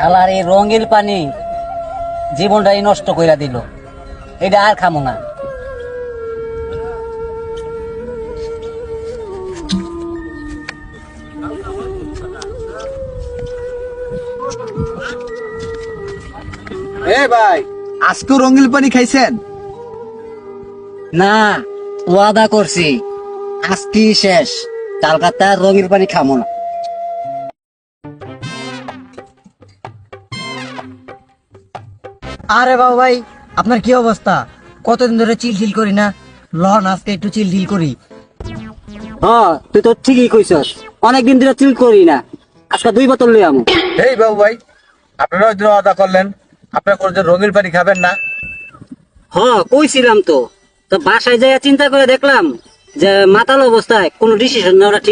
আলার এই রঙিল পানি জীবনটাই নষ্ট কইরা দিল, এটা আর খামো না। এ ভাই, আজকেও রঙিল পানি খাইছেন? না, ওয়াদা করছি আজকে শেষ, কালকাতা রঙিল পানি খামো না। আরে বাবু ভাই, আপনার কি অবস্থা? কতদিন ধরে চিল করি না, লন আজকে একটু চিল করি। হ্যাঁ, তুই তো ঠিকই কইছস, অনেকদিন ধরে চিল করি না, আজকে 2 বোতল লই আমু। এই বাবু ভাই, আপনারা ওই দিন ওয়াদা করলেন আপনার কোনো রঙিল পানি খাবেন না। হ্যাঁ কইছিলাম তো, তো বাসায় যাইয়া চিন্তা করে দেখলাম যে মাতাল অবস্থায় কোনো ডিসিশন নেওয়া ঠিক